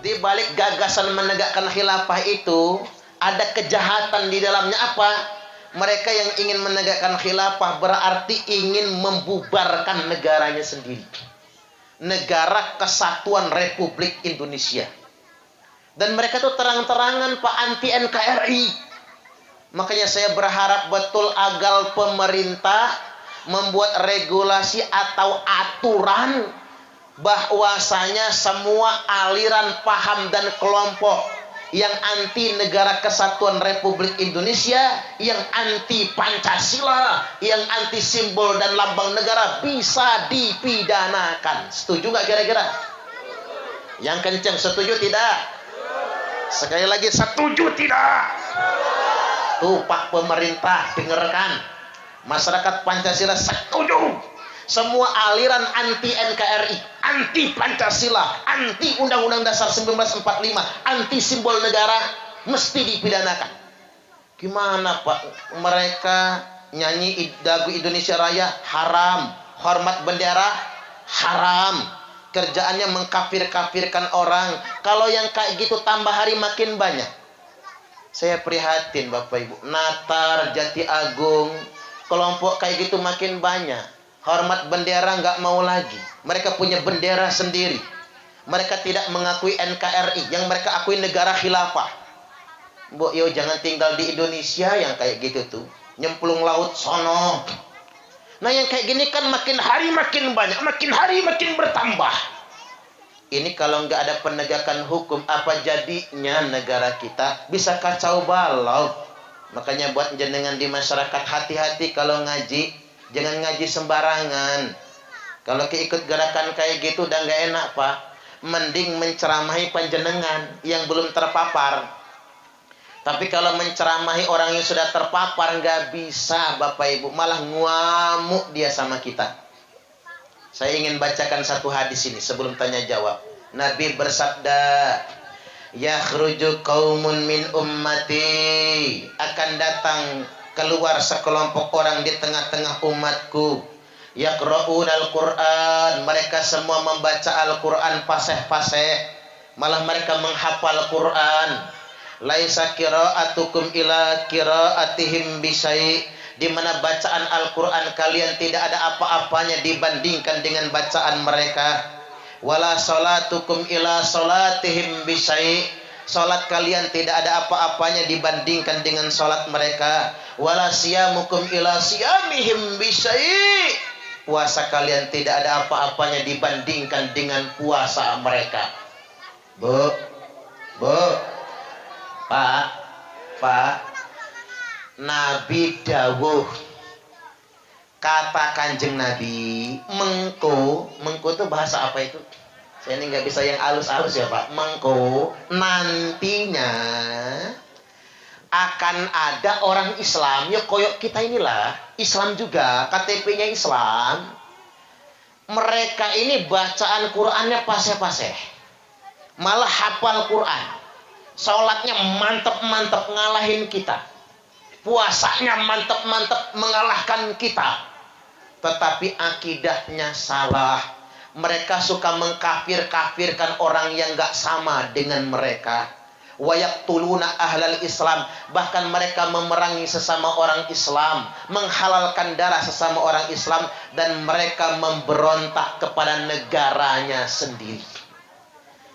Di balik gagasan menegakkan khilafah itu ada kejahatan di dalamnya. Apa? Mereka yang ingin menegakkan khilafah berarti ingin membubarkan negaranya sendiri. Negara Kesatuan Republik Indonesia. Dan mereka tuh terang-terangan Pak anti NKRI. Makanya saya berharap betul agar pemerintah membuat regulasi atau aturan bahwasanya semua aliran paham dan kelompok yang anti negara Kesatuan Republik Indonesia, yang anti Pancasila, yang anti simbol dan lambang negara bisa dipidanakan. Setuju nggak kira-kira? Yang kencang setuju tidak? Sekali lagi setuju tidak? Tuh Pak pemerintah dengarkan. Masyarakat Pancasila setuju. Semua aliran anti NKRI, anti Pancasila, anti Undang-Undang Dasar 1945, anti simbol negara mesti dipidanakan. Gimana Pak? Mereka nyanyi lagu Indonesia Raya haram, hormat bendera haram, kerjaannya mengkafir-kafirkan orang. Kalau yang kayak gitu tambah hari makin banyak. Saya prihatin Bapak Ibu. Natar, Jati Agung, kelompok kayak gitu makin banyak. Hormat bendera nggak mau lagi. Mereka punya bendera sendiri. Mereka tidak mengakui NKRI. Yang mereka akui negara khilafah. Mbok yo jangan tinggal di Indonesia yang kayak gitu tuh. Nyemplung laut sono. Nah yang kayak gini kan makin hari makin banyak. Makin hari makin bertambah. Ini kalau nggak ada penegakan hukum, apa jadinya negara kita? Bisa kacau balau. Makanya buat jenengan di masyarakat hati-hati kalau ngaji. Jangan ngaji sembarangan. Kalau ikut gerakan kayak gitu udah nggak enak Pak. Mending menceramahi panjenengan yang belum terpapar. Tapi kalau menceramahi orang yang sudah terpapar nggak bisa Bapak Ibu. Malah ngamuk dia sama kita. Saya ingin bacakan satu hadis ini sebelum tanya jawab. Nabi bersabda, yakhruju qaumun min ummati, akan datang keluar sekelompok orang di tengah-tengah umatku, yaqra'unal Qur'an, mereka semua membaca Al-Qur'an fasih-fasih, malah mereka menghafal Qur'an. Laisa qira'atukum ila qira'atihim bisyai', di mana bacaan Al-Qur'an kalian tidak ada apa-apanya dibandingkan dengan bacaan mereka. Wala salatukum ila salatihim bisyai', salat kalian tidak ada apa-apanya dibandingkan dengan salat mereka. Wala siyamukum ila siyamihim bisyai', puasa kalian tidak ada apa-apanya dibandingkan dengan puasa mereka. Bu, Pak, Nabi dawuh, kata Kanjeng Nabi, mengko itu bahasa apa itu? Saya ini nggak bisa yang halus-halus ya Pak. Mengko nantinya akan ada orang Islam, ya koyok kita inilah, Islam juga, KTP-nya Islam. Mereka ini bacaan Qur'annya paseh-paseh. Malah hafal Qur'an. Sholatnya mantep-mantep ngalahin kita. Puasanya mantep-mantep mengalahkan kita. Tetapi akidahnya salah. Mereka suka mengkafir-kafirkan orang yang gak sama dengan mereka. Wayaqtuluna ahlal Islam, bahkan mereka memerangi sesama orang Islam, menghalalkan darah sesama orang Islam, dan mereka memberontak kepada negaranya sendiri.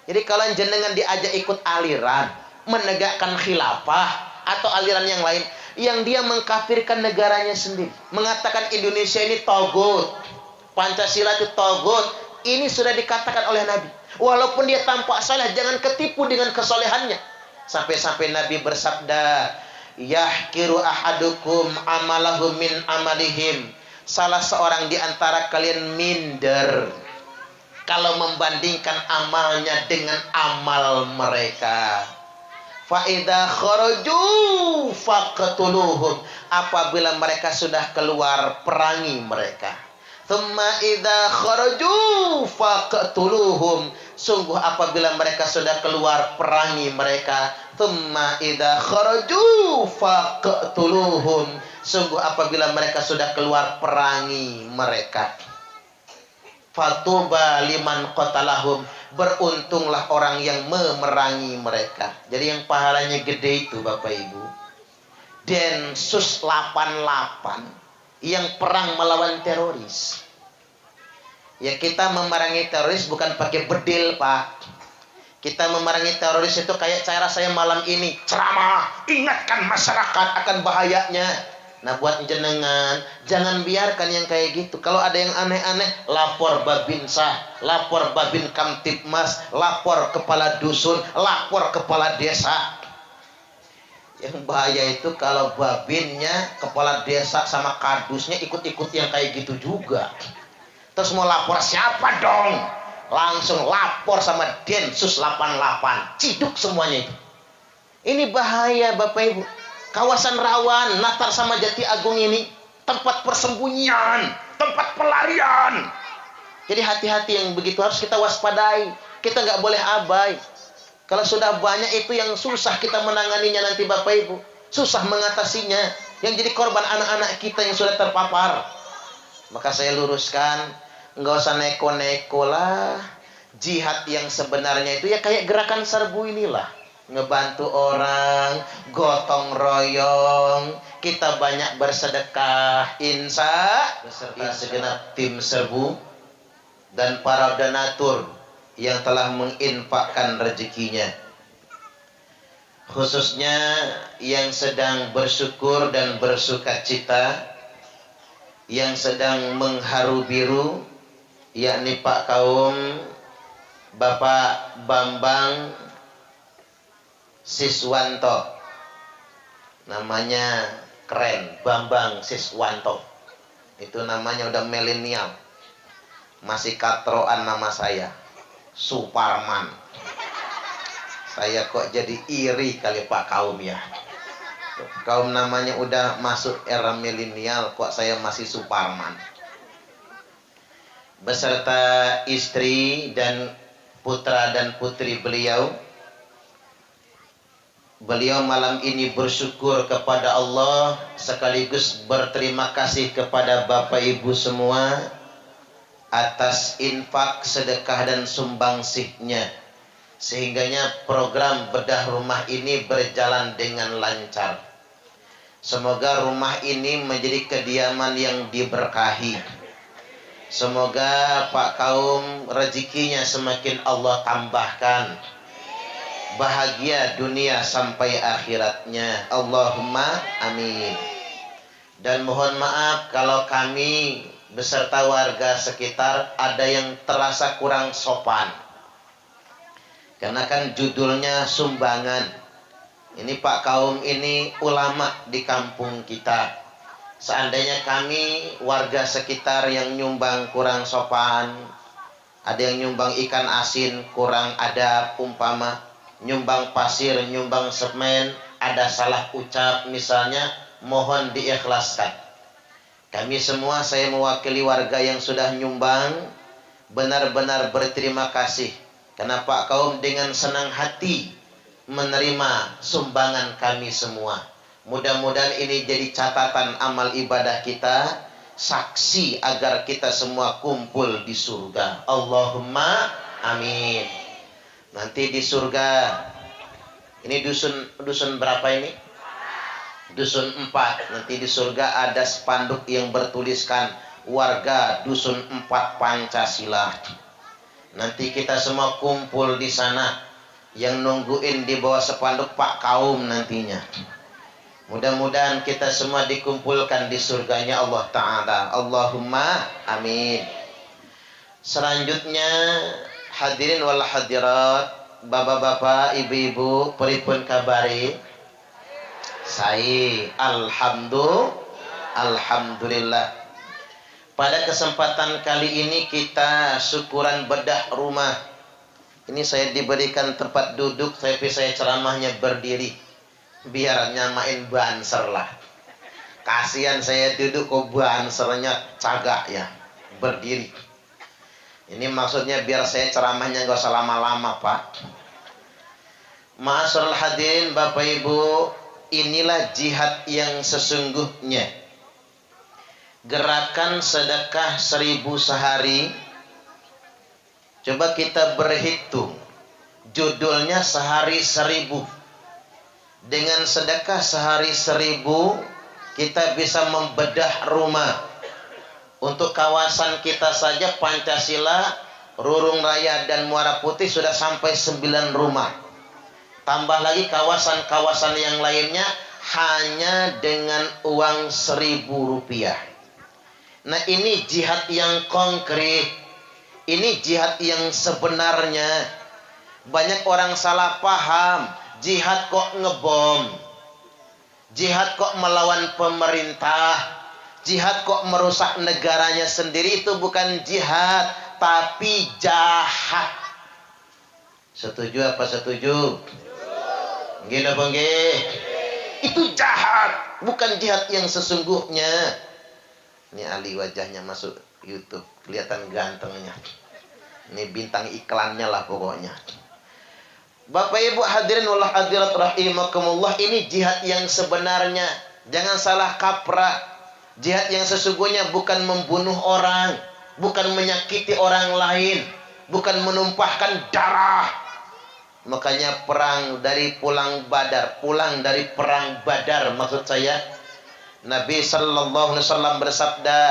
Jadi kalau jenengan diajak ikut aliran menegakkan khilafah atau aliran yang lain, yang dia mengkafirkan negaranya sendiri, mengatakan Indonesia ini togut, Pancasila itu togut. Ini sudah dikatakan oleh Nabi. Walaupun dia tampak saleh, jangan ketipu dengan kesolehannya. Sampai-sampai Nabi bersabda, yahkiru ahadukum amalahu min amalihim, salah seorang di antara kalian minder kalau membandingkan amalnya dengan amal mereka. Fa idza kharaju faqtuluhum, apabila mereka sudah keluar, perangi mereka. Thumma idza kharaju faqtuluhum, sungguh apabila mereka sudah keluar, perangi mereka. Thumma idza kharaju faqtuluhum, sungguh apabila mereka sudah keluar, perangi mereka. Fatuba liman qatalahum, beruntunglah orang yang memerangi mereka. Jadi yang pahalanya gede itu Bapak Ibu, Densus 88 yang perang melawan teroris. Ya kita memerangi teroris bukan pakai bedil Pak. Kita memerangi teroris itu kayak cara saya malam ini ceramah, ingatkan masyarakat akan bahayanya. Nah buat jenengan, jangan biarkan yang kayak gitu. Kalau ada yang aneh-aneh, lapor Babinsa, lapor Babin Kamtibmas, lapor kepala dusun, lapor kepala desa. Yang bahaya itu kalau babinnya, kepala desa sama kadusnya ikut-ikut yang kayak gitu juga. Terus mau lapor siapa dong? Langsung lapor sama Densus 88, ciduk semuanya itu. Ini bahaya Bapak Ibu. Kawasan rawan Natar sama Jati Agung ini tempat persembunyian, tempat pelarian. Jadi hati-hati yang begitu harus kita waspadai. Kita nggak boleh abai. Kalau sudah banyak itu yang susah kita menanganinya nanti Bapak Ibu, susah mengatasinya. Yang jadi korban anak-anak kita yang sudah terpapar. Maka saya luruskan, nggak usah neko-neko lah. Jihad yang sebenarnya itu ya kayak gerakan serbu inilah. Ngebantu orang, gotong royong, kita banyak bersedekah, insya beserta segenap tim serbu dan para donatur yang telah menginfakkan rezekinya. Khususnya yang sedang bersyukur dan bersukacita, yang sedang mengharu biru, yakni Pak Kaum Bapak Bambang Siswanto. Namanya keren, Bambang Siswanto. Itu namanya udah milenial. Masih katroan nama saya, Suparman. Saya kok jadi iri kali Pak Kaum ya. Kaum namanya udah masuk era milenial, kok saya masih Suparman. Beserta istri dan putra dan putri beliau. Beliau malam ini bersyukur kepada Allah sekaligus berterima kasih kepada Bapak Ibu semua atas infak, sedekah dan sumbangsihnya, sehingganya program bedah rumah ini berjalan dengan lancar. Semoga rumah ini menjadi kediaman yang diberkahi. Semoga Pak Kaum rezekinya semakin Allah tambahkan, bahagia dunia sampai akhiratnya. Allahumma amin. Dan mohon maaf kalau kami beserta warga sekitar ada yang terasa kurang sopan, karena kan judulnya sumbangan. Ini Pak Kaum ini ulama di kampung kita. Seandainya kami warga sekitar yang nyumbang kurang sopan, ada yang nyumbang ikan asin kurang adab umpama, nyumbang pasir, nyumbang semen, ada salah ucap misalnya, mohon diikhlaskan. Kami semua, saya mewakili warga yang sudah nyumbang, benar-benar berterima kasih karena Pak Kaum dengan senang hati menerima sumbangan kami semua. Mudah-mudahan ini jadi catatan amal ibadah kita, saksi agar kita semua kumpul di surga. Allahumma amin. Nanti di surga, ini dusun berapa ini? Dusun 4. Nanti di surga ada spanduk yang bertuliskan warga dusun 4 Pancasila. Nanti kita semua kumpul di sana. Yang nungguin di bawah spanduk Pak Kaum nantinya. Mudah-mudahan kita semua dikumpulkan di surganya Allah Ta'ala. Allahumma amin. Selanjutnya hadirin wal hadirat, bapak-bapak, ibu-ibu, pripun kabari? Saya alhamdulillah. Pada kesempatan kali ini kita syukuran bedah rumah. Ini saya diberikan tempat duduk, tapi saya ceramahnya berdiri. Biar nyamain banser lah. Kasihan saya duduk kok bansernya cagak ya, berdiri. Ini maksudnya biar saya ceramahnya gak usah lama-lama Pak. Ma'asyiral hadirin Bapak Ibu, inilah jihad yang sesungguhnya. Gerakan sedekah 1000 sehari Coba kita berhitung. Judulnya sehari 1000. Dengan sedekah sehari 1000, kita bisa membedah rumah. Untuk kawasan kita saja Pancasila, Rurung Raya dan Muara Putih sudah sampai 9 rumah. Tambah lagi kawasan-kawasan yang lainnya hanya dengan uang Rp1.000. Nah, ini jihad yang konkret. Ini jihad yang sebenarnya. Banyak orang salah paham. Jihad kok ngebom. Jihad kok melawan pemerintah. Jihad kok merusak negaranya sendiri. Itu bukan jihad, tapi jahat. Setuju apa setuju? Gini apa nggih? Itu jahat, bukan jihad yang sesungguhnya. Ini Ali wajahnya masuk YouTube, kelihatan gantengnya. Ini bintang iklannya lah pokoknya. Bapak Ibu hadirin wal hadirat rahimakumullah, ini jihad yang sebenarnya. Jangan salah kaprah. Jihad yang sesungguhnya bukan membunuh orang, bukan menyakiti orang lain, bukan menumpahkan darah. Makanya pulang dari perang Badar maksud saya. Nabi sallallahu alaihi wasallam bersabda,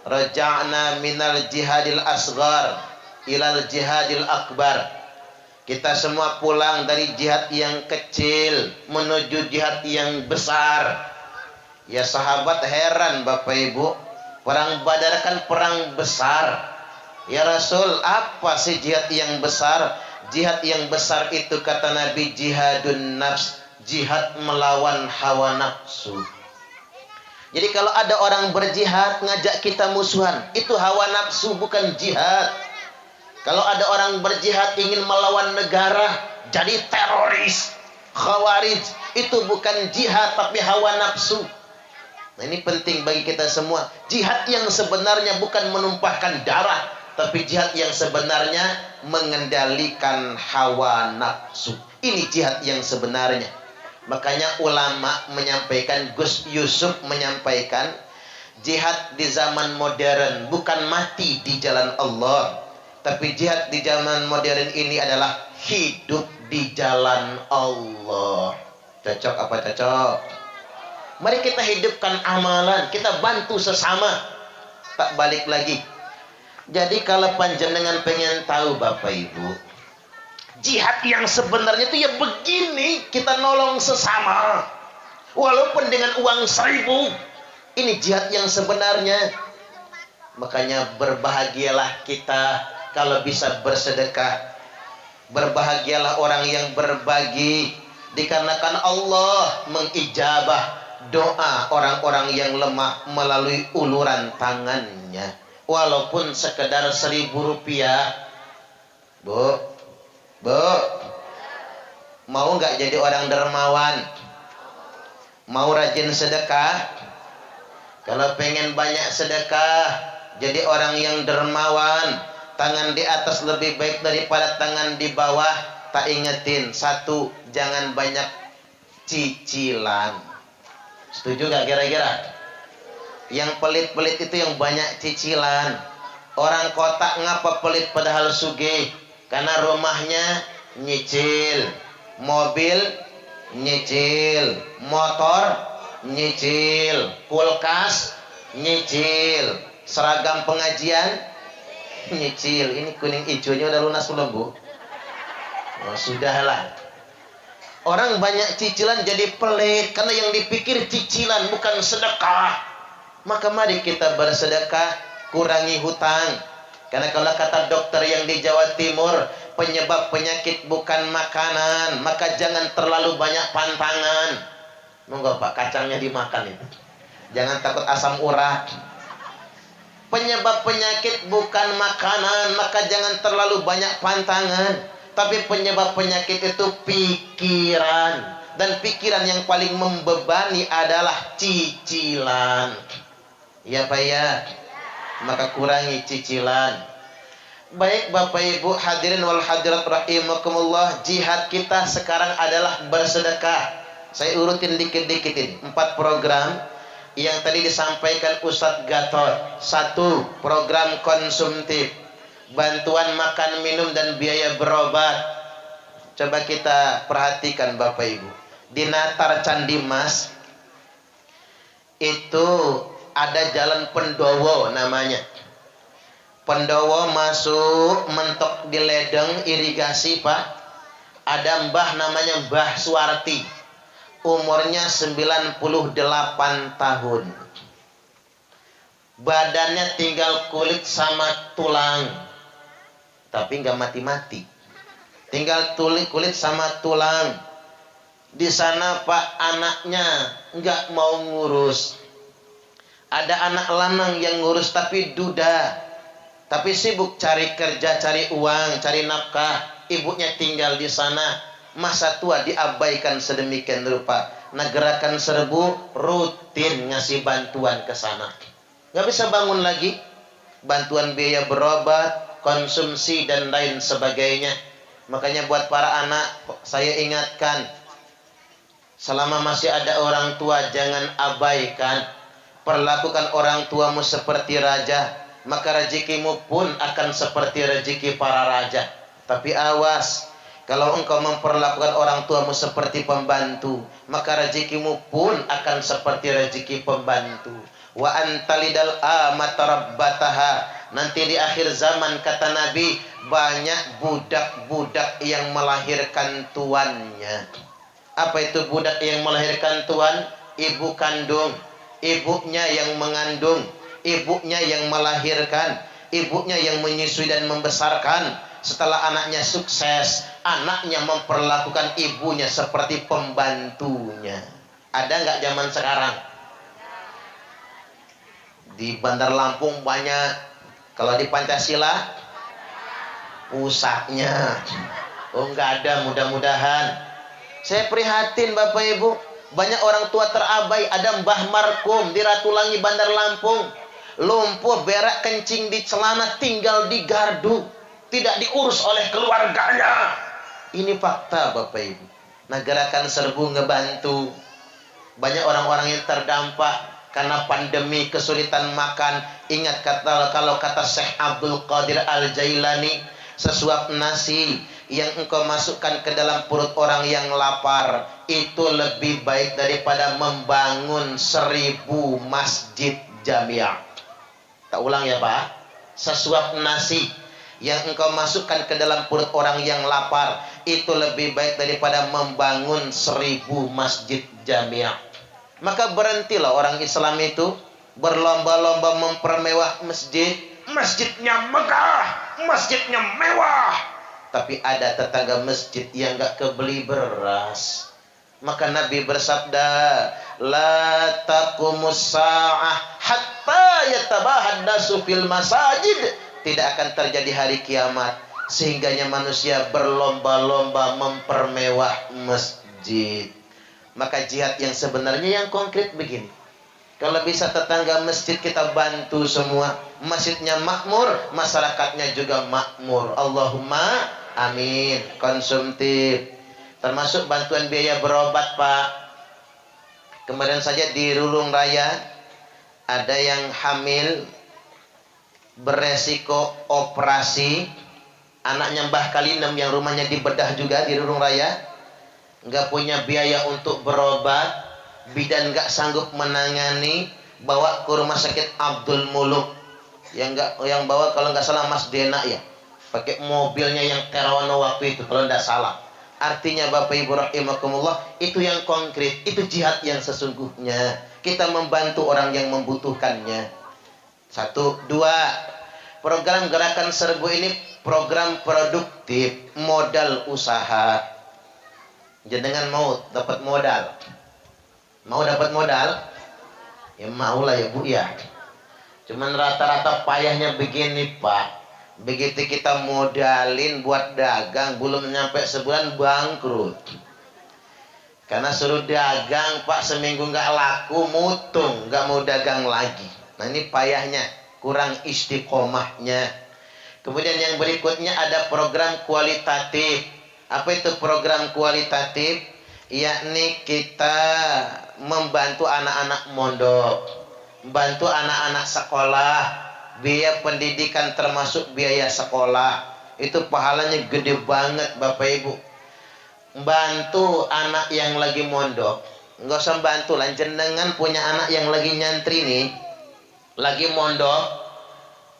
"Raja'na minal jihadil asghar ilal jihadil akbar." Kita semua pulang dari jihad yang kecil menuju jihad yang besar. Ya sahabat heran Bapak Ibu, perang Badar kan perang besar. Ya Rasul, apa sih jihad yang besar? Jihad yang besar itu kata Nabi jihadun nafs, jihad melawan hawa nafsu. Jadi kalau ada orang berjihad ngajak kita musuhan, itu hawa nafsu bukan jihad. Kalau ada orang berjihad ingin melawan negara, jadi teroris, khawarij, itu bukan jihad tapi hawa nafsu. Nah, ini penting bagi kita semua. Jihad yang sebenarnya bukan menumpahkan darah, tapi jihad yang sebenarnya mengendalikan hawa nafsu. Ini jihad yang sebenarnya. Makanya ulama menyampaikan, Gus Yusuf menyampaikan, jihad di zaman modern bukan mati di jalan Allah, tapi jihad di zaman modern ini adalah hidup di jalan Allah. Cocok apa cocok? Mari kita hidupkan amalan, kita bantu sesama. Tak balik lagi. Jadi kalau panjenengan pengen tahu Bapak Ibu, jihad yang sebenarnya itu ya begini, kita nolong sesama. Walaupun dengan uang 1000. Ini jihad yang sebenarnya. Makanya berbahagialah kita kalau bisa bersedekah. Berbahagialah orang yang berbagi, dikarenakan Allah mengijabah doa orang-orang yang lemah melalui uluran tangannya. Walaupun sekedar Rp1.000. Bu, mau nggak jadi orang dermawan? Mau rajin sedekah? Kalau pengen banyak sedekah, jadi orang yang dermawan, tangan di atas lebih baik daripada tangan di bawah. Tak ingetin, satu, jangan banyak cicilan. Setuju gak kira-kira? Yang pelit-pelit itu yang banyak cicilan. Orang kota ngapa pelit padahal sugih? Karena rumahnya nyicil, mobil nyicil, motor nyicil, kulkas nyicil, seragam pengajian nyicil. Ini kuning hijaunya udah lunas belum, Bu? Oh, sudahlah. Orang banyak cicilan jadi pelit karena yang dipikir cicilan bukan sedekah. Maka mari kita bersedekah, kurangi hutang. Karena kalau kata dokter yang di Jawa Timur, penyebab penyakit bukan makanan, maka jangan terlalu banyak pantangan. Monggo Pak, kacangnya dimakan itu. Jangan takut asam urat. Penyebab penyakit bukan makanan, maka jangan terlalu banyak pantangan. Tapi penyebab penyakit itu pikiran. Dan pikiran yang paling membebani adalah cicilan. Ya Pak ya? Maka kurangi cicilan. Baik Bapak Ibu hadirin wal hadirat rahimakumullah, jihad kita sekarang adalah bersedekah. Saya urutin dikit-dikit ini. 4 program yang tadi disampaikan Ustadz Gatot. 1, program konsumtif. bantuan makan minum dan biaya berobat. Coba kita perhatikan Bapak Ibu. Di Natar Candi Mas itu ada jalan Pendowo namanya. Pendowo masuk mentok di ledeng irigasi Pak. Ada mbah namanya Mbah Suwarti. Umurnya 98 tahun. Badannya tinggal kulit sama tulang. Tapi nggak mati-mati. Tinggal kulit sama tulang. Di sana Pak, anaknya nggak mau ngurus. Ada anak lanang yang ngurus tapi duda. Tapi sibuk cari kerja, cari uang, cari nafkah. Ibunya tinggal di sana. Masa tua diabaikan sedemikian rupa. Nah, Gerakan Serbu rutin ngasih bantuan ke sana. Nggak bisa bangun lagi. Bantuan biaya berobat, konsumsi, dan lain sebagainya. Makanya buat para anak, saya ingatkan. Selama masih ada orang tua, jangan abaikan. Perlakukan orang tuamu seperti raja. Maka rezekimu pun akan seperti rezeki para raja. Tapi awas, kalau engkau memperlakukan orang tuamu seperti pembantu, maka rezekimu pun akan seperti rezeki pembantu. Wa antalidal amatarabbataha. Nanti di akhir zaman kata Nabi, banyak budak-budak yang melahirkan tuannya. Apa itu budak yang melahirkan tuan? Ibu kandung, ibunya yang mengandung, ibunya yang melahirkan, ibunya yang menyusui dan membesarkan. Setelah anaknya sukses, anaknya memperlakukan ibunya seperti pembantunya. Ada nggak zaman sekarang? Di Bandar Lampung banyak. Kalau di Pancasila, pusatnya. Oh, nggak ada, mudah-mudahan. Saya prihatin Bapak Ibu. Banyak orang tua terabai. Ada Mbah Markum di Ratulangi, Bandar Lampung. Lumpuh, berak, kencing di celana, tinggal di gardu. Tidak diurus oleh keluarganya. Ini fakta Bapak Ibu. Nah, Gerakan Serbu ngebantu. Banyak orang-orang yang terdampak karena pandemi, kesulitan makan. Ingat kalau kata Syekh Abdul Qadir Al-Jailani, sesuap nasi yang engkau masukkan ke dalam perut orang yang lapar itu lebih baik daripada membangun 1000 masjid jamiah. Tak ulang ya Pak. Sesuap nasi yang engkau masukkan ke dalam perut orang yang lapar itu lebih baik daripada membangun 1000 masjid jamiah. Maka berhentilah orang Islam itu berlomba-lomba mempermewah masjid. Masjidnya megah, masjidnya mewah. Tapi ada tetangga masjid yang gak kebeli beras. Maka Nabi bersabda, la taqumus sa'ah hatta yatabahaddasu fil masajid. Tidak akan terjadi hari kiamat sehingganya manusia berlomba-lomba mempermewah masjid. Maka jihad yang sebenarnya yang konkret begini. Kalau bisa tetangga masjid kita bantu semua. Masjidnya makmur, masyarakatnya juga makmur. Allahumma amin. Konsumtif. Termasuk bantuan biaya berobat Pak. Kemarin saja di Rulung Raya ada yang hamil beresiko operasi. Anaknya Mbah Kalinem yang rumahnya dibedah juga di Rulung Raya. Nggak punya biaya untuk berobat, bidan nggak sanggup menangani, bawa ke rumah sakit Abdul Muluk, yang bawa kalau nggak salah Mas Dena ya, pakai mobilnya yang Terawano waktu itu kalau nggak salah. Artinya Bapak Ibu rahimakumullah, itu yang konkret, itu jihad yang sesungguhnya. Kita membantu orang yang membutuhkannya. 1, 2, program Gerakan Serbu ini program produktif, modal usaha. Jenengan mau dapat modal? Mau dapat modal? Ya maulah ya Bu ya. Cuman rata-rata payahnya begini Pak. Begitu kita modalin buat dagang, belum nyampe sebulan bangkrut. Karena suruh dagang Pak, seminggu nggak laku, mutung, nggak mau dagang lagi. Nah ini payahnya, kurang istiqomahnya. Kemudian yang berikutnya ada program kualitatif. Apa itu program kualitatif? Yakni kita membantu anak-anak mondok, bantu anak-anak sekolah, biaya pendidikan termasuk biaya sekolah. Itu pahalanya gede banget Bapak Ibu. Bantu anak yang lagi mondok. Nggak usah bantu lah, jenengan punya anak yang lagi nyantri nih, lagi mondok.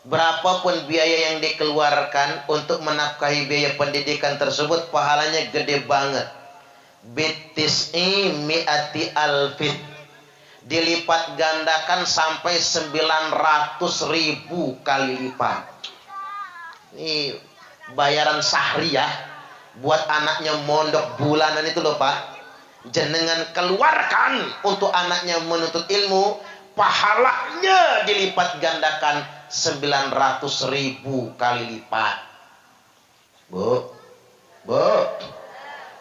Berapapun biaya yang dikeluarkan untuk menafkahi biaya pendidikan tersebut, pahalanya gede banget. Bitis'i mi'ati alfit, dilipat gandakan sampai 900.000 kali lipat. Ini bayaran sahri ya, buat anaknya mondok bulanan itu loh Pak. Jenengan keluarkan untuk anaknya menuntut ilmu, pahalanya dilipat gandakan 900.000 kali lipat. Bu,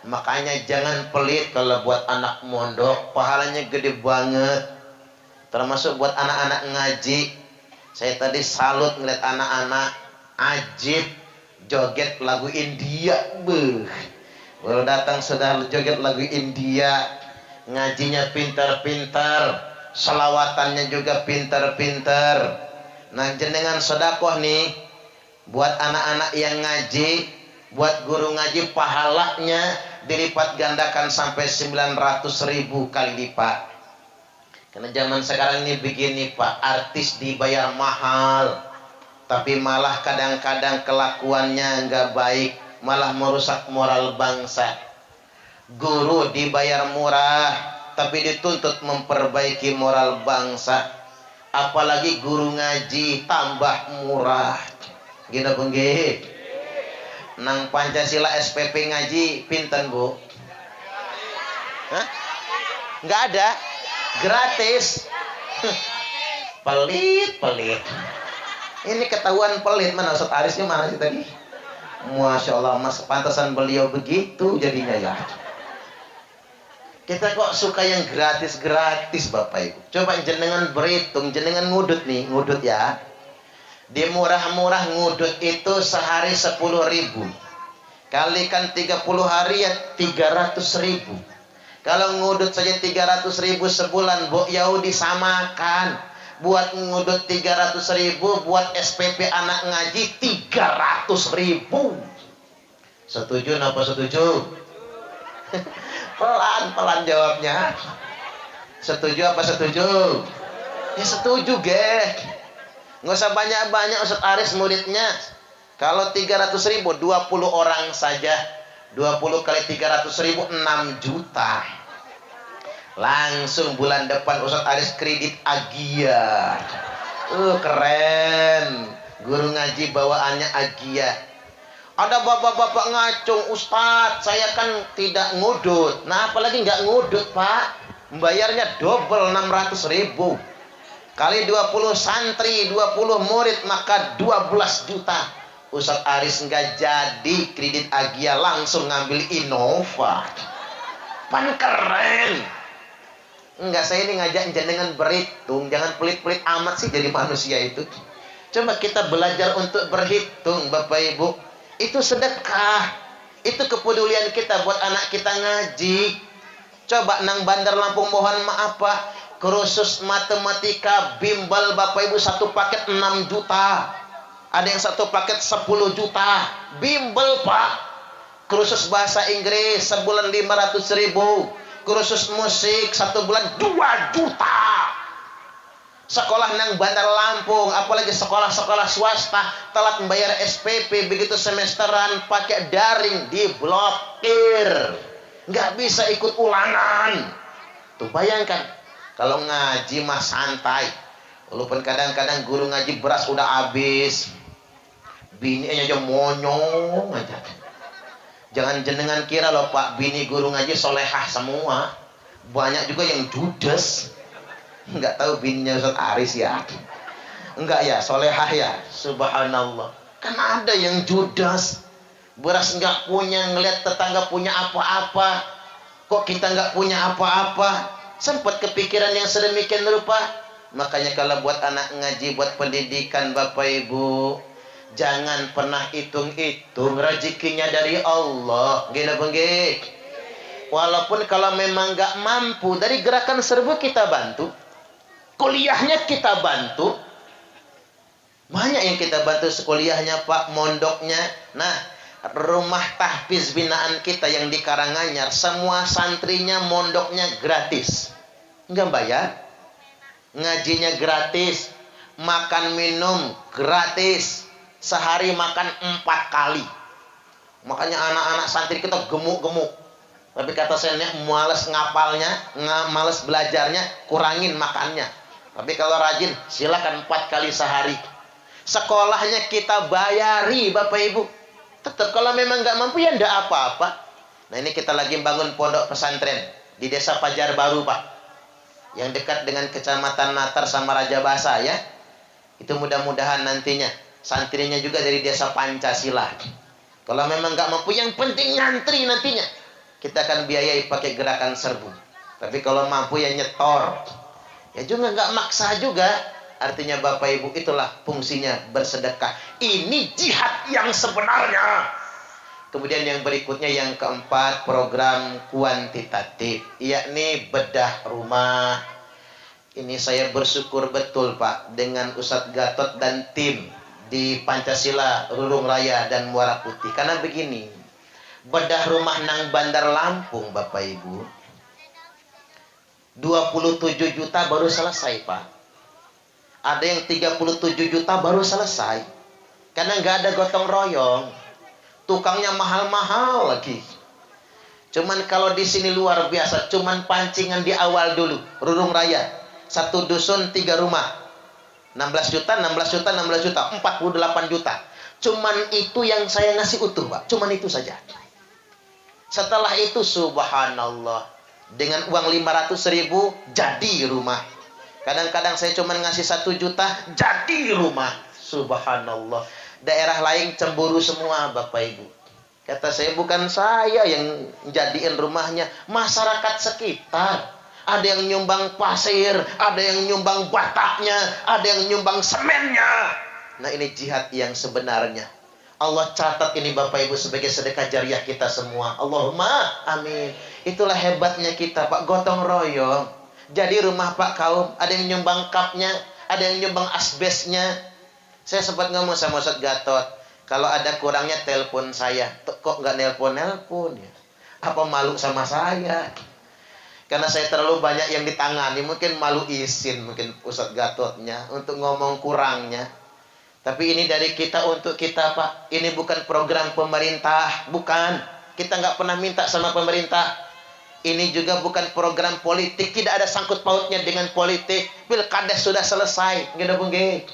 makanya jangan pelit kalau buat anak mondok, pahalanya gede banget. Termasuk buat anak-anak ngaji. Saya tadi salut ngeliat anak-anak ajib joget lagu India. Baru datang sudah joget lagu India. Ngajinya pintar-pintar, selawatannya juga pintar-pintar. Nah, jenengan sedekah nih buat anak-anak yang ngaji, buat guru ngaji, pahalanya dilipat gandakan sampai 900.000 kali lipat. Karena zaman sekarang ini begini Pak, artis dibayar mahal, tapi malah kadang-kadang kelakuannya nggak baik, malah merusak moral bangsa. Guru dibayar murah, tapi dituntut memperbaiki moral bangsa. Apalagi guru ngaji tambah murah. Gila benggih. Nang Pancasila SPP ngaji pinten Bu? Hah? Nggak ada? Gratis? Pelit. Ini ketahuan pelit. Mana Ustaz Arisnya mana sih tadi? Masya Allah, mas, pantasan beliau begitu jadinya ya. Kita kok suka yang gratis-gratis Bapak Ibu. Coba jenengan berhitung, jenengan ngudut nih, ngudut ya. Di murah-murah ngudut itu sehari 10.000. Kalikan 30 hari ya 300.000. Kalau ngudut saja 300.000 sebulan, Bu Yahudi samakan. Buat ngudut 300.000, buat SPP anak ngaji 300.000. Setuju apa setuju? Pelan-pelan jawabnya. Setuju apa setuju? Ya setuju, geh. Nggak usah banyak-banyak Ustaz Aris muridnya. Kalau 300.000, 20 orang saja. 20 kali 300.000, 6 juta. Langsung bulan depan Ustaz Aris kredit Agia. Keren. Guru ngaji bawaannya Agia. Ada bapak-bapak ngacung, Ustadz, saya kan tidak ngudut. Nah, apalagi nggak ngudut, Pak. Membayarnya double 600.000. Kali 20 santri, 20 murid, maka 12 juta. Ustadz Aris nggak jadi kredit Agia, langsung ngambil Innova. Pan keren. Enggak, saya ini ngajak jenengan berhitung. Jangan pelit-pelit amat sih jadi manusia itu. Coba kita belajar untuk berhitung, Bapak Ibu. Itu sedekah. Itu kepedulian kita buat anak kita ngaji. Coba nang Bandar Lampung, mohon maaf Pak, kursus matematika bimbel Bapak Ibu satu paket 6 juta. Ada yang satu paket 10 juta. Bimbel Pak. Kursus bahasa Inggris sebulan 500.000. Kursus musik satu bulan 2 juta. Sekolah nang Bandar Lampung, apalagi sekolah-sekolah swasta, telat membayar SPP, begitu semesteran pakai daring, diblokir, nggak bisa ikut ulangan. Tuh bayangkan, kalau ngaji mah santai, walaupun kadang-kadang guru ngaji beras udah habis, bininya aja monyong aja. Jangan jenengan kira loh Pak, bini guru ngaji solehah semua, banyak juga yang judes. Enggak tahu bininya Ustaz Aris ya. Enggak ya, solehah ya. Subhanallah. Kan ada yang judas. Beras enggak punya, ngeliat tetangga punya apa-apa. Kok kita enggak punya apa-apa? Sempat kepikiran yang sedemikian rupa. Makanya kalau buat anak ngaji, buat pendidikan Bapak Ibu, jangan pernah hitung-hitung, rezekinya dari Allah. Gila benggik. Walaupun kalau memang enggak mampu, dari gerakan serbu kita bantu. Kuliahnya kita bantu. Banyak yang kita bantu sekuliahnya Pak, mondoknya. Nah, rumah tahfiz binaan kita yang di Karanganyar, semua santrinya mondoknya gratis. Enggak bayar. Ngajinya gratis. Makan minum gratis. Sehari makan 4 kali. Makanya anak-anak santri kita gemuk-gemuk. Tapi kata saya, males ngapalnya, males belajarnya, kurangin makannya. Tapi kalau rajin, silakan 4 kali sehari. Sekolahnya kita bayari Bapak Ibu. Tetap kalau memang nggak mampu ya nggak apa-apa. Nah ini kita lagi bangun pondok pesantren di desa Pajar Baru Pak, yang dekat dengan kecamatan Natar sama Raja Basa ya. Itu mudah-mudahan nantinya santrinya juga dari desa Pancasila. Kalau memang nggak mampu, yang penting nyantri nantinya, kita akan biayai pakai gerakan serbu. Tapi kalau mampu ya nyetor. Ya juga nggak maksa juga. Artinya Bapak Ibu, itulah fungsinya bersedekah. Ini jihad yang sebenarnya. Kemudian yang berikutnya, yang keempat, program kuantitatif, yakni bedah rumah. Ini saya bersyukur betul Pak dengan Ustadz Gatot dan tim di Pancasila, Rurung Raya dan Muara Putih. Karena begini, bedah rumah nang Bandar Lampung Bapak Ibu, 27 juta baru selesai Pak. Ada yang 37 juta baru selesai. Karena nggak ada gotong royong. Tukangnya mahal-mahal lagi. Cuman kalau di sini luar biasa. Cuman pancingan di awal dulu. Rurung Raya. 1 dusun 3 rumah. 16 juta, 16 juta, 16 juta. 48 juta. Cuman itu yang saya ngasih utuh Pak. Cuman itu saja. Setelah itu subhanallah. Dengan uang 500.000 jadi rumah. Kadang-kadang saya cuma ngasih 1 juta, jadi rumah. Subhanallah. Daerah lain cemburu semua Bapak Ibu. Kata saya, bukan saya yang jadiin rumahnya, masyarakat sekitar. Ada yang nyumbang pasir, ada yang nyumbang bataknya, ada yang nyumbang semennya. Nah ini jihad yang sebenarnya. Allah catat ini Bapak Ibu sebagai sedekah jariah kita semua. Allahumma amin. Itulah hebatnya kita Pak, gotong royong. Jadi rumah Pak Kaum, ada yang nyumbang kapnya, ada yang nyumbang asbesnya. Saya sempat ngomong sama Ustadz Gatot, kalau ada kurangnya telepon saya. Kok nggak nelpon-nelpon ya? Apa malu sama saya? Karena saya terlalu banyak yang ditangani, mungkin malu izin, mungkin Ustadz Gatotnya untuk ngomong kurangnya. Tapi ini dari kita untuk kita Pak. Ini bukan program pemerintah, bukan. Kita nggak pernah minta sama pemerintah. Ini juga bukan program politik, tidak ada sangkut pautnya dengan politik. Pilkades sudah selesai, gitu Bung G.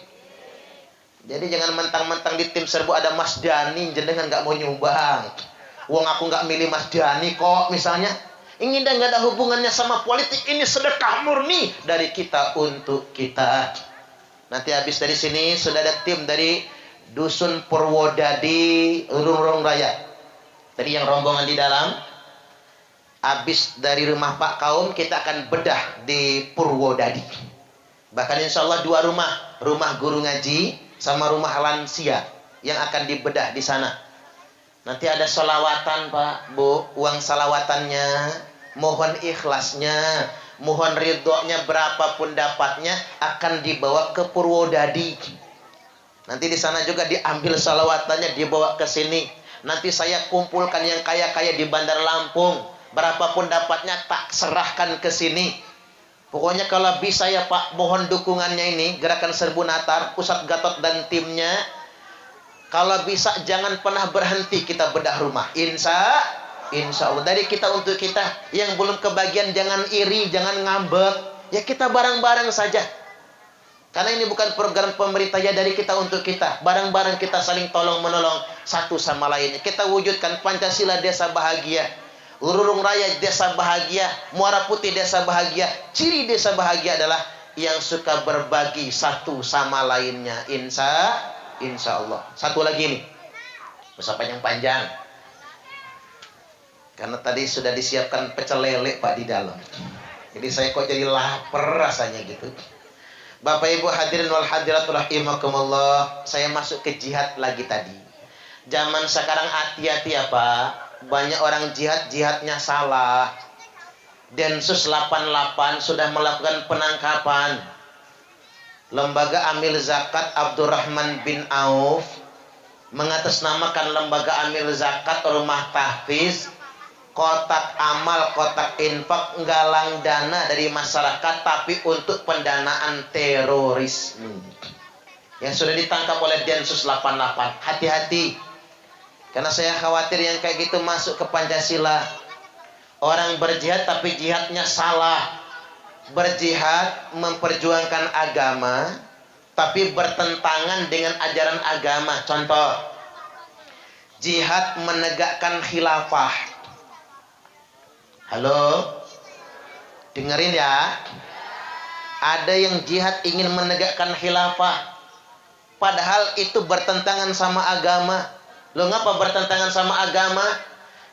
Jadi jangan mentang-mentang di tim serbu ada Mas Dani, jenengan nggak mau nyumbang. Wong aku nggak milih Mas Dani kok, misalnya. Ini nggak ada hubungannya sama politik. Ini sedekah murni dari kita untuk kita. Nanti habis dari sini sudah ada tim dari Dusun Purwodadi, Rurung Raya. Tadi yang rombongan di dalam. Habis dari rumah Pak Kaum, kita akan bedah di Purwodadi. Bahkan insya Allah 2 rumah. Rumah guru ngaji sama rumah lansia yang akan dibedah di sana. Nanti ada solawatan Pak, Bu. Uang salawatannya, mohon ikhlasnya, mohon ridhonya, berapapun dapatnya akan dibawa ke Purwodadi. Nanti di sana juga diambil salawatannya, dibawa ke sini. Nanti saya kumpulkan yang kaya-kaya di Bandar Lampung. Berapapun dapatnya tak serahkan ke sini. Pokoknya kalau bisa ya Pak, mohon dukungannya ini, Gerakan Serbu Natar, Ustadz Gatot dan timnya. Kalau bisa jangan pernah berhenti kita bedah rumah. Insya Allah. Dari kita untuk kita. Yang belum kebagian jangan iri, jangan ngambek. Ya kita bareng-bareng saja. Karena ini bukan program pemerintah, ya dari kita untuk kita. Bareng-bareng kita saling tolong-menolong satu sama lainnya. Kita wujudkan Pancasila Desa Bahagia. Rurung Raya desa bahagia, Muara Putih desa bahagia. Ciri desa bahagia adalah yang suka berbagi satu sama lainnya. Insya Allah. Satu lagi nih, masa panjang-panjang. Karena tadi sudah disiapkan pecel lele Pak di dalam. Jadi saya kok jadi lapar rasanya gitu. Bapak Ibu hadirin wal hadirat rahimakumullah. Saya masuk ke jihad lagi tadi. Zaman sekarang hati-hati ya Pak. Banyak orang jihadnya salah. Densus 88 sudah melakukan penangkapan. Lembaga Amil Zakat Abdurrahman bin Auf mengatasnamakan Lembaga Amil Zakat Rumah Tahfiz, kotak amal, kotak infak, nggalang dana dari masyarakat tapi untuk pendanaan terorisme yang sudah ditangkap oleh Densus 88. Hati-hati, karena saya khawatir yang kayak gitu masuk ke Pancasila. Orang berjihad tapi jihadnya salah. Berjihad memperjuangkan agama tapi bertentangan dengan ajaran agama. Contoh, jihad menegakkan khilafah. Halo, dengerin ya. Ada yang jihad ingin menegakkan khilafah, padahal itu bertentangan sama agama. Loh, ngapa bertentangan sama agama?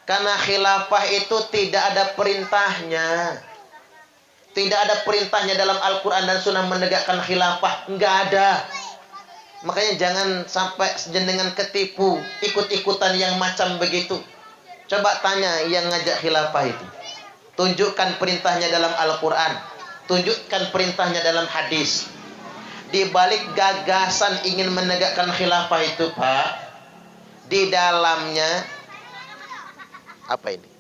Karena khilafah itu tidak ada perintahnya. Tidak ada perintahnya dalam Al-Quran dan Sunnah menegakkan khilafah. Nggak ada. Makanya jangan sampai jenengan ketipu, ikut-ikutan yang macam begitu. Coba tanya yang ngajak khilafah itu. Tunjukkan perintahnya dalam Al-Quran. Tunjukkan perintahnya dalam hadis. Di balik gagasan ingin menegakkan khilafah itu, Pak, di dalamnya apa ini?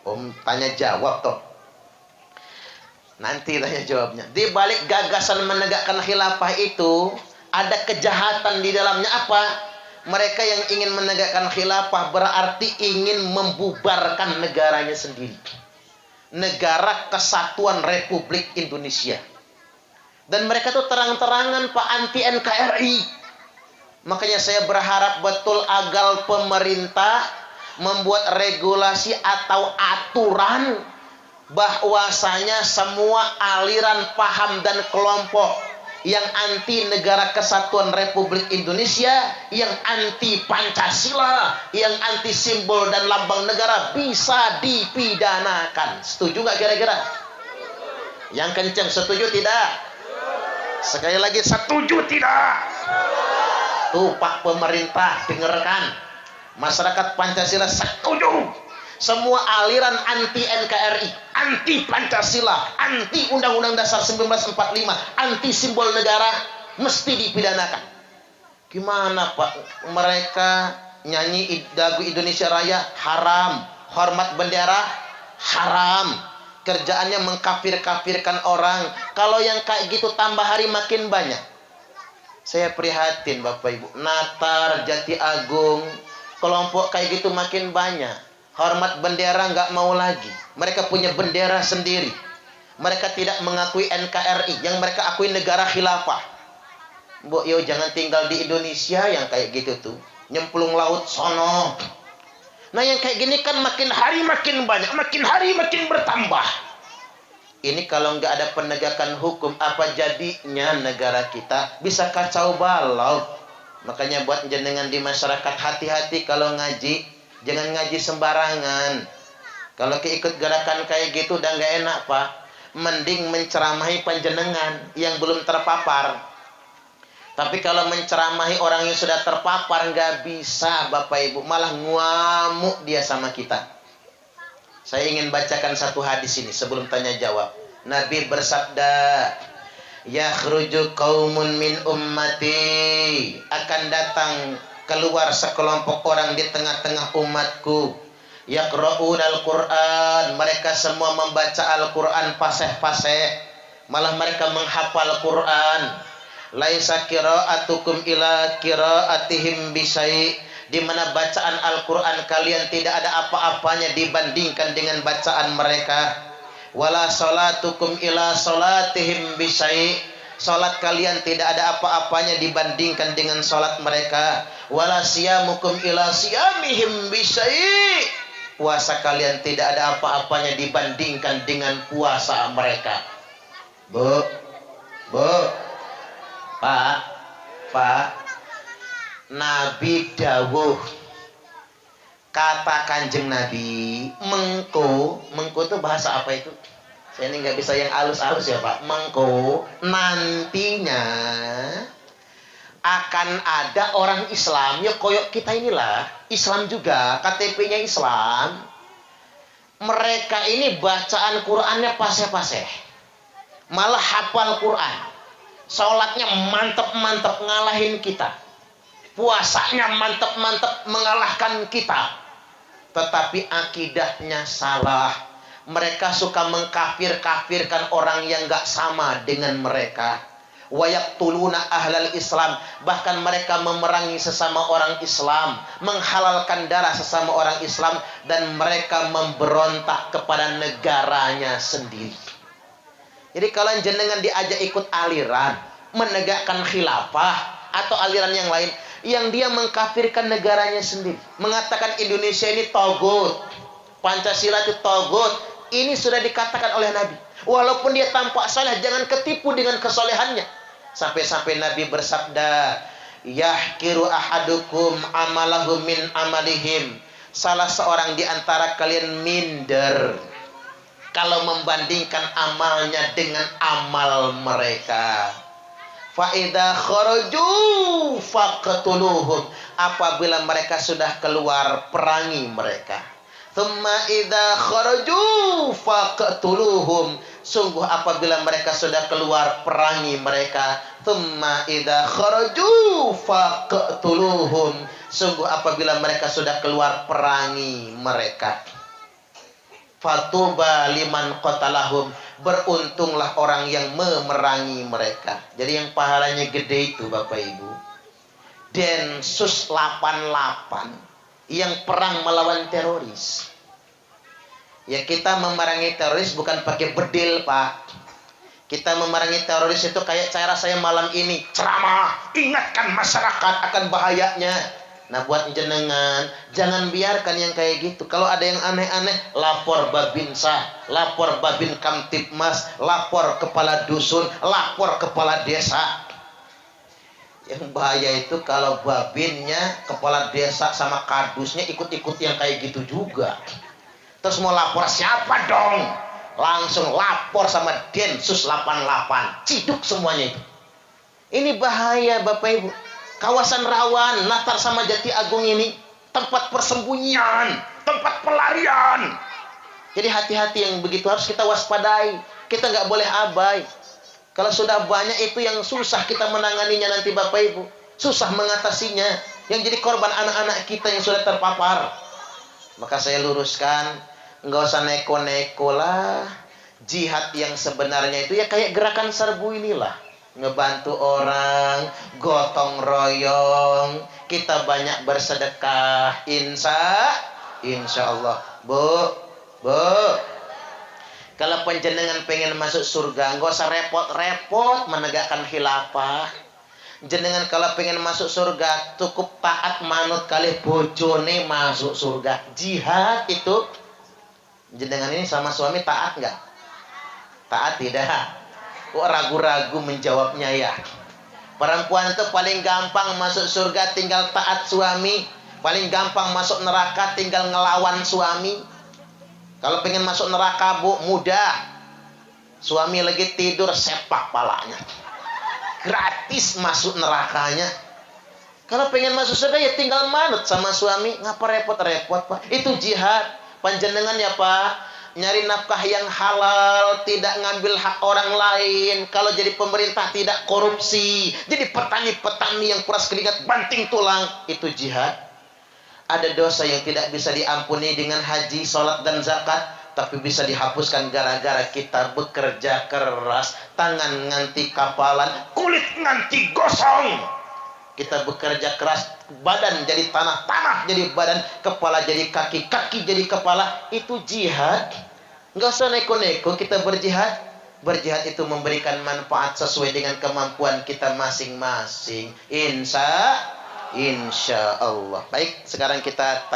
Om tanya jawab toh. Nanti tanya jawabnya. Di balik gagasan menegakkan khilafah itu ada kejahatan di dalamnya. Apa? Mereka yang ingin menegakkan khilafah berarti ingin membubarkan negaranya sendiri. Negara Kesatuan Republik Indonesia. Dan mereka tuh terang-terangan Pak anti NKRI. Makanya saya berharap betul agar pemerintah membuat regulasi atau aturan bahwasanya semua aliran paham dan kelompok yang anti negara Kesatuan Republik Indonesia, yang anti Pancasila, yang anti simbol dan lambang negara bisa dipidanakan. Setuju nggak kira-kira? Yang kencang setuju tidak? Sekali lagi setuju tidak? Tuh Pak pemerintah dengarkan. Masyarakat Pancasila setuju. Semua aliran anti NKRI, anti Pancasila, anti Undang-Undang Dasar 1945, anti simbol negara mesti dipidanakan. Gimana Pak? Mereka nyanyi lagu Indonesia Raya haram, hormat bendera haram, kerjaannya mengkafir-kafirkan orang. Kalau yang kayak gitu tambah hari makin banyak. Saya prihatin Bapak Ibu. Natar, Jati Agung, kelompok kayak gitu makin banyak. Hormat bendera nggak mau lagi. Mereka punya bendera sendiri. Mereka tidak mengakui NKRI. Yang mereka akui negara khilafah. Mbok yo jangan tinggal di Indonesia yang kayak gitu tuh. Nyemplung laut sono. Nah yang kayak gini kan makin hari makin banyak. Makin hari makin bertambah. Ini kalau nggak ada penegakan hukum, apa jadinya negara kita? Bisa kacau balau. Makanya buat jenengan di masyarakat hati-hati kalau ngaji. Jangan ngaji sembarangan. Kalau keikut gerakan kayak gitu udah nggak enak Pak. Mending menceramahi panjenengan yang belum terpapar. Tapi kalau menceramahi orang yang sudah terpapar nggak bisa Bapak Ibu. Malah ngamuk dia sama kita. Saya ingin bacakan satu hadis ini sebelum tanya jawab. Nabi bersabda, yakhruju qaumun min ummati, akan datang keluar sekelompok orang di tengah-tengah umatku, yaqra'unal Qur'an, mereka semua membaca Al-Qur'an fasih-fasih, malah mereka menghafal Qur'an. Laisa qira'atukum ila qira'atihim bisai, di mana bacaan Al-Qur'an kalian tidak ada apa-apanya dibandingkan dengan bacaan mereka. Wala salatukum ila salatihim bisai, salat kalian tidak ada apa-apanya dibandingkan dengan salat mereka. Wala siyamukum ila siyamihim bisai, puasa kalian tidak ada apa-apanya dibandingkan dengan puasa mereka. Bu, Pak, Nabi dawuh, kata Kanjeng Nabi, mengko itu bahasa apa itu? Saya ini nggak bisa yang halus-halus ya Pak. Mengko nantinya akan ada orang Islam, ya koyok kita inilah, Islam juga, KTP-nya Islam. Mereka ini bacaan Qur'annya paseh-paseh. malah hafal Quran, sholatnya mantep-mantep ngalahin kita, puasanya mantep-mantep mengalahkan kita, tetapi akidahnya salah. Mereka suka mengkafir-kafirkan orang yang gak sama dengan mereka. Wayaqtuluna ahlal Islam, bahkan mereka memerangi sesama orang Islam, menghalalkan darah sesama orang Islam, dan mereka memberontak kepada negaranya sendiri. Jadi kalau jenengan diajak ikut aliran menegakkan khilafah atau aliran yang lain, yang dia mengkafirkan negaranya sendiri, mengatakan Indonesia ini togut, Pancasila itu togut. Ini sudah dikatakan oleh Nabi. Walaupun dia tampak saleh, jangan ketipu dengan kesolehannya. Sampai-sampai Nabi bersabda, yahkiru ahadukum amalahu min amalihim. Salah seorang di antara kalian minder kalau membandingkan amalnya dengan amal mereka. Fa idza kharaju faqtuluhum. Apabila mereka sudah keluar, perangi mereka. Thumma idza kharaju faqtuluhum. Sungguh apabila mereka sudah keluar, perangi mereka. Thumma idza kharaju faqtuluhum. Sungguh apabila mereka sudah keluar, perangi mereka. Fatuba liman qatalahum. Beruntunglah orang yang memerangi mereka. Jadi yang pahalanya gede itu Bapak Ibu, Densus 88 yang perang melawan teroris. Ya, kita memerangi teroris bukan pakai bedil, Pak. Kita memerangi teroris itu kayak cara saya malam ini ceramah, ingatkan masyarakat akan bahayanya. Nah, buat jenengan, jangan biarkan yang kayak gitu. Kalau ada yang aneh-aneh, lapor Babinsa, lapor Babin Kamtibmas, lapor kepala dusun, lapor kepala desa. Yang bahaya itu kalau babinnya, kepala desa sama kadusnya ikut-ikut yang kayak gitu juga. Terus mau lapor siapa dong? Langsung lapor sama Densus 88. Ciduk semuanya itu. Ini bahaya Bapak Ibu. Kawasan rawan, Natar sama Jati Agung ini tempat persembunyian, tempat pelarian. Jadi hati-hati yang begitu harus kita waspadai. Kita nggak boleh abai. Kalau sudah banyak itu yang susah kita menanganinya nanti Bapak Ibu. Susah mengatasinya. Yang jadi korban anak-anak kita yang sudah terpapar. Maka saya luruskan, nggak usah neko-neko lah. Jihad yang sebenarnya itu ya kayak gerakan serbu inilah. Ngebantu orang, gotong royong. Kita banyak bersedekah. Insya Allah. Bu. Kalau penjenengan pengen masuk surga, nggak usah repot-repot menegakkan khilafah. Jenengan kalau pengen masuk surga, cukup taat manut kali bojone masuk surga. Jihad itu, jenengan ini sama suami taat nggak? Taat tidak? Kok ragu-ragu menjawabnya ya? Perempuan itu paling gampang masuk surga tinggal taat suami. Paling gampang masuk neraka tinggal ngelawan suami. Kalau pengen masuk neraka Bu, mudah. Suami lagi tidur, sepak palanya. Gratis masuk nerakanya. Kalau pengen masuk surga ya tinggal manut sama suami. Ngapa repot-repot Pak? Itu jihad. Panjenengan ya Pak, nyari nafkah yang halal, tidak ngambil hak orang lain. Kalau jadi pemerintah tidak korupsi. Jadi petani-petani yang kuras keringat banting tulang. Itu jihad. Ada dosa yang tidak bisa diampuni dengan haji, sholat, dan zakat, tapi bisa dihapuskan gara-gara kita bekerja keras. Tangan nganti kapalan, kulit nganti gosong. Kita bekerja keras, badan jadi tanah, tanah jadi badan, kepala jadi kaki, kaki jadi kepala. Itu jihad. Nggak usah neko-neko kita berjihad. Berjihad itu memberikan manfaat sesuai dengan kemampuan kita masing-masing. Insya Allah. Baik, sekarang kita